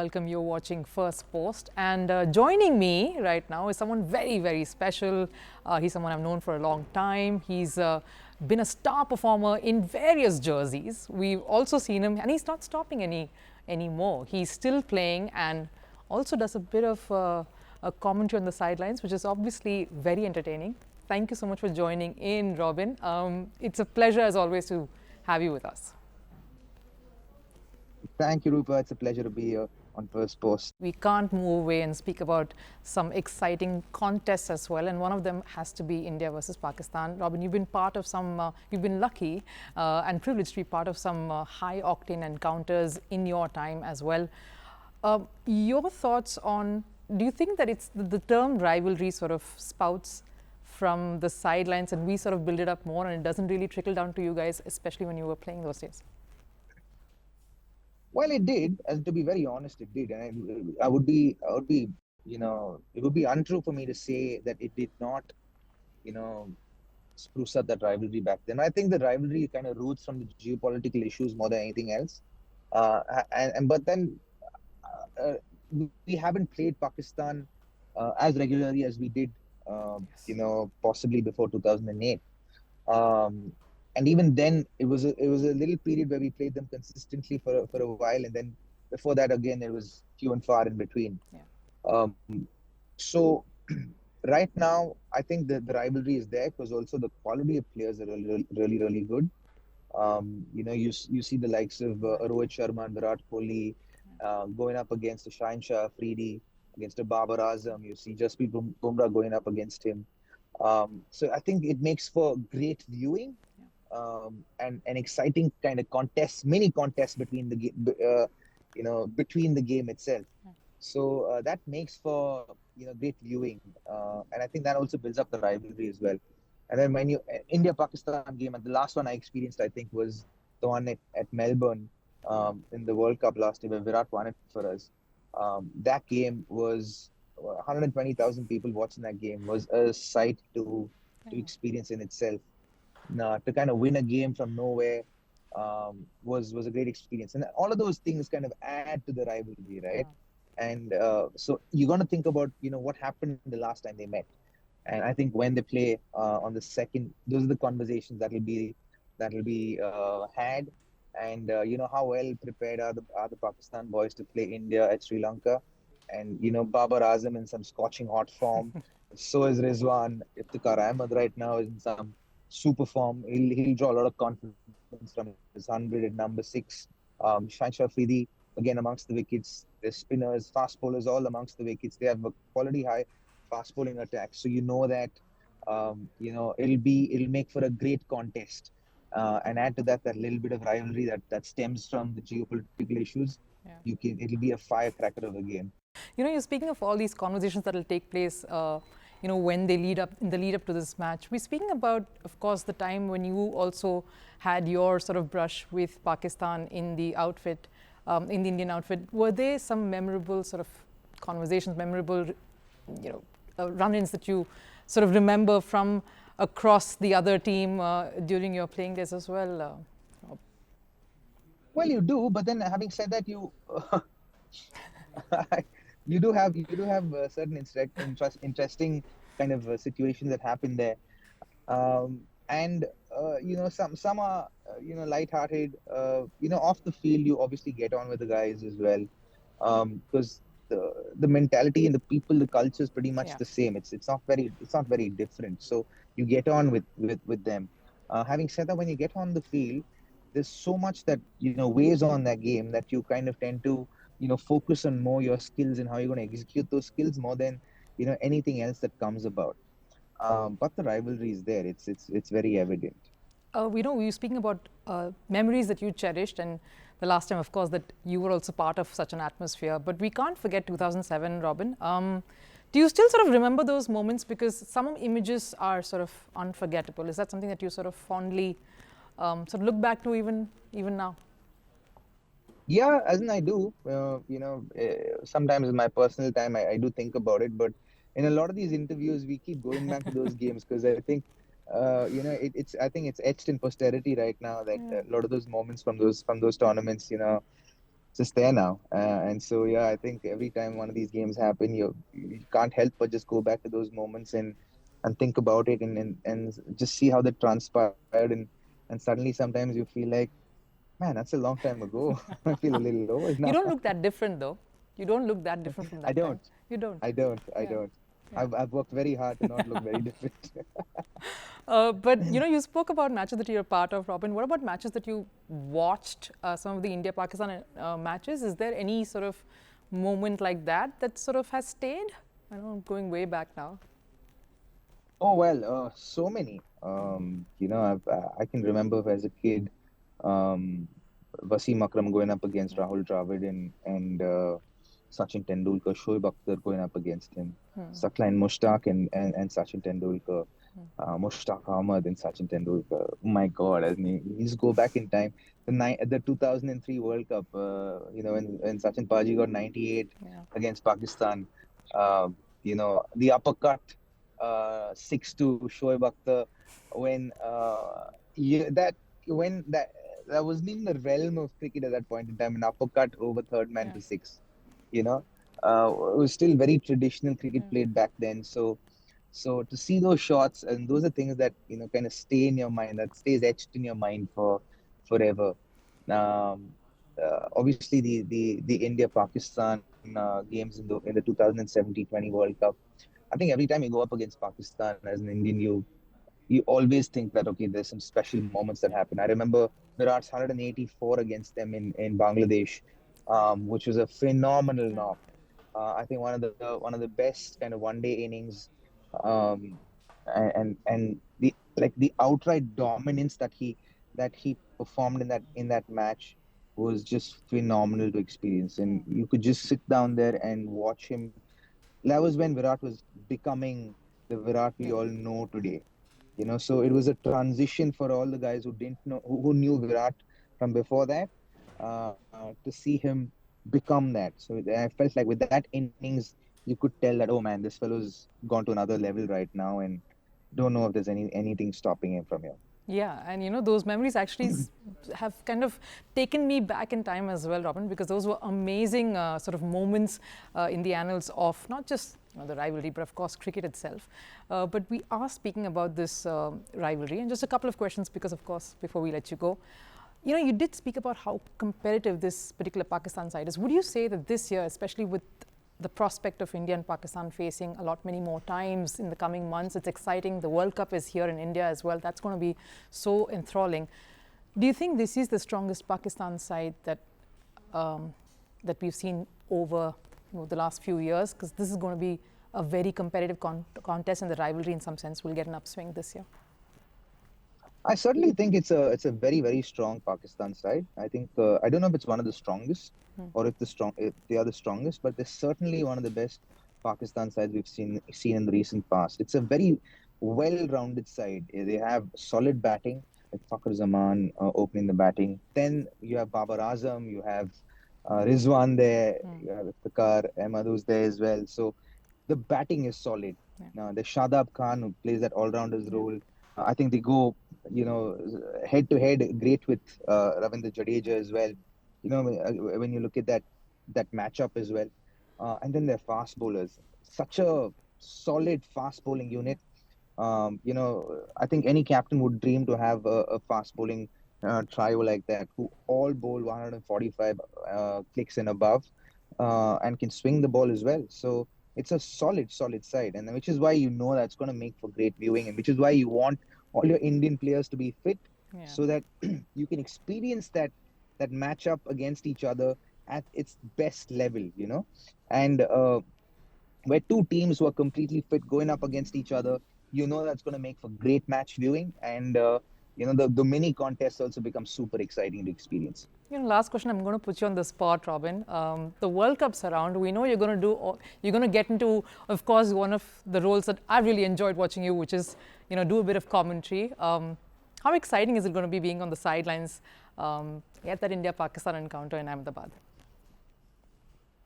welcome. You're watching Firstpost. And joining me right now is someone very, very special. He's someone I've known for a long time. He's been a star performer in various jerseys. We've also seen him, and he's not stopping anymore. He's still playing and also does a bit of a commentary on the sidelines, which is obviously very entertaining. Thank you so much for joining in, Robin. It's a pleasure, as always, to have you with us. Thank you, Rupa. It's a pleasure to be here on Firstpost. We can't move away and speak about some exciting contests as well, and one of them has to be India versus Pakistan. Robin, you've been part of some, you've been lucky and privileged to be part of some high-octane encounters in your time as well. Your thoughts on, do you think that it's the term rivalry sort of spouts from the sidelines and we sort of build it up more and it doesn't really trickle down to you guys, especially when you were playing those days? Well, it did, and to be very honest, it did. And I would be, it would be untrue for me to say that it did not, you know, spruce up that rivalry back then. I think the rivalry kind of roots from the geopolitical issues more than anything else. But then uh, we haven't played Pakistan as regularly as we did, possibly before 2008. Um, and even then, it was a little period where we played them consistently for a while, and then before that, again, it was few and far in between. Yeah. Um, so right now, I think the rivalry is there because also the quality of players are really good. You see the likes of Rohit Sharma and Virat Kohli going up against the Shah, Afridi, against a Babar Azam. You see Jasprit Bumrah going up against him. So I think it makes for great viewing and an exciting kind of contest, mini contest between between the game itself. So that makes for great viewing, and I think that also builds up the rivalry as well. And then when you India-Pakistan game, and the last one I experienced, I think, was the one at Melbourne in the World Cup last year, where Virat won it for us. That game was 120,000 people watching that game was a sight to experience in itself. To kind of win a game from nowhere was a great experience, and all of those things kind of add to the rivalry, right? And so you're going to think about what happened the last time they met. And I think when they play on the second, those are the conversations that will be had. And how well prepared are the Pakistan boys to play India at Sri Lanka, and Babar Azam in some scorching hot form. So is Rizwan. Iftikhar Ahmed right now is in some super form. He'll draw a lot of confidence from his 100 at number 6. Shaheen Afridi again amongst the wickets. There's spinners, fast bowlers all amongst the wickets. They have a quality high fast bowling attack. So that it'll make for a great contest. And add to that little bit of rivalry that stems from the geopolitical issues. It'll be a firecracker of a game. You're speaking of all these conversations that will take place, when they lead up to this match. We're speaking about, of course, the time when you also had your sort of brush with Pakistan in the outfit, in the Indian outfit. Were there some memorable sort of conversations, memorable, run-ins that you sort of remember from across the other team during your playing days as well? Well, you do, but then having said that, you do have certain interesting kind of situations that happen there, and some are lighthearted. Off the field, you obviously get on with the guys as well, because the mentality and the people, the culture is pretty much the same. It's not very different. So you get on with them. Having said that, when you get on the field, there's so much that weighs on that game that you kind of tend to focus on more your skills and how you're going to execute those skills more than anything else that comes about. But the rivalry is there. It's very evident. We were speaking about memories that you cherished, and the last time, of course, that you were also part of such an atmosphere. But we can't forget 2007, Robin. Do you still sort of remember those moments? Because some images are sort of unforgettable. Is that something that you sort of fondly sort of look back to even now? Yeah, as in I do. Sometimes in my personal time, I do think about it. But in a lot of these interviews, we keep going back to those games because I think, I think it's etched in posterity right now that a lot of those moments from those tournaments, just there now. And so, yeah, I think every time one of these games happen, you can't help but just go back to those moments and think about it and just see how that transpired. And suddenly sometimes you feel like, man, that's a long time ago. I feel a little old now. You don't look that different though. You don't look that different from I that time. don't. You don't. I Yeah. don't. Yeah. I've worked very hard to not look very different. But you spoke about matches that you're a part of, Robin. What about matches that you watched? Some of the India-Pakistan matches. Is there any sort of moment like that that sort of has stayed? I know I'm going way back now. Oh well, so many. I can remember as a kid, um, Wasim Akram going up against Rahul Dravid and Sachin Tendulkar, Shoaib Akhtar going up against him, Sakline Mushtaq and Sachin Tendulkar, Mushtaq Ahmed and Sachin Tendulkar. Oh my God, I mean, you just go back in time. The 2003 World Cup, when Sachin Paji got 98 Yeah. against Pakistan, the uppercut 6-2 Shoaib Akhtar when that when that wasn't even the realm of cricket at that point in time. An uppercut over third man Yeah. to six, you know, it was still very traditional cricket Yeah. played back then. So to see those shots, and those are things that kind of stay in your mind, that stays etched in your mind for forever. Um, Obviously, the India Pakistan games in the 2017 20 World Cup. I think every time you go up against Pakistan as an Indian, you always think that okay, there's some special moments that Yeah. happen. I remember Virat's 184 against them in Bangladesh, which was a phenomenal Yeah. knock. I think one of the best kind of one day innings, um, and the outright dominance that he performed in that match was just phenomenal to experience. Yeah. And you could just sit down there and watch him. That was when Virat was becoming the Virat we Yeah. all know today. So it was a transition for all the guys who didn't know, who knew Virat from before that, to see him become that. So I felt like with that innings, you could tell that, oh man, this fellow's gone to another level right now, and don't know if there's anything stopping him from here. Yeah, and those memories actually have kind of taken me back in time as well, Robin, because those were amazing sort of moments in the annals of not just the rivalry, but of course cricket itself. But we are speaking about this rivalry, and just a couple of questions, because of course before we let you go, you did speak about how competitive this particular Pakistan side is. Would you say that this year, especially with the prospect of India and Pakistan facing a lot many more times in the coming months, it's exciting. The World Cup is here in India as well. That's going to be so enthralling. Do you think this is the strongest Pakistan side that we've seen over the last few years? Because this is going to be a very competitive contest, and the rivalry in some sense will get an upswing this year. I certainly think it's a very very strong Pakistan side. I think I don't know if it's one of the strongest or if they are the strongest, but they're certainly one of the best Pakistan sides we've seen in the recent past. It's a very well-rounded side. They have solid batting, like Fakhar Zaman opening the batting. Then you have Babar Azam, you have Rizwan there, you have Iftikhar Ahmed who's there as well. So the batting is solid. Yeah. The Shadab Khan who plays that all-rounders Yeah. role. I think they go, head to head great with Ravindra Jadeja as well. When you look at that matchup as well, and then their fast bowlers, such a solid fast bowling unit. I think any captain would dream to have a fast bowling trio like that, who all bowl 145 clicks and above, and can swing the ball as well. So it's a solid side, and which is why that's going to make for great viewing, and which is why you want all your Indian players to be fit, Yeah. so that you can experience that matchup against each other at its best level. And where two teams who are completely fit going up against each other, that's going to make for great match viewing, and the mini contest also becomes super exciting to experience. Last question. I'm going to put you on the spot, Robin. The World Cup's around. We know you're going to you're going to get into, of course, one of the roles that I really enjoyed watching you, which is, do a bit of commentary. How exciting is it going to be being on the sidelines at that India-Pakistan encounter in Ahmedabad?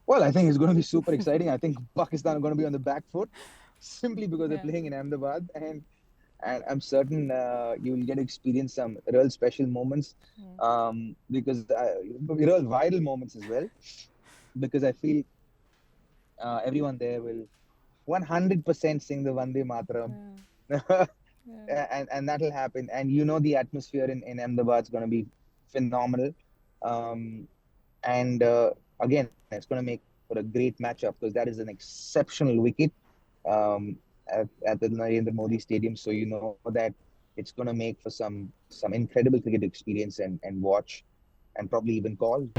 Well, I think it's going to be super exciting. I think Pakistan are going to be on the back foot simply because they're Yeah. playing in Ahmedabad, and I'm certain you will get to experience some real special moments, because real viral moments as well, because I feel everyone there will 100% sing the Vande Mataram. And that'll happen. And the atmosphere in Ahmedabad is going to be phenomenal. Um, and again, it's going to make for a great matchup because that is an exceptional wicket at the Narendra Modi Stadium. So you know that it's going to make for some incredible cricket experience and watch and probably even call.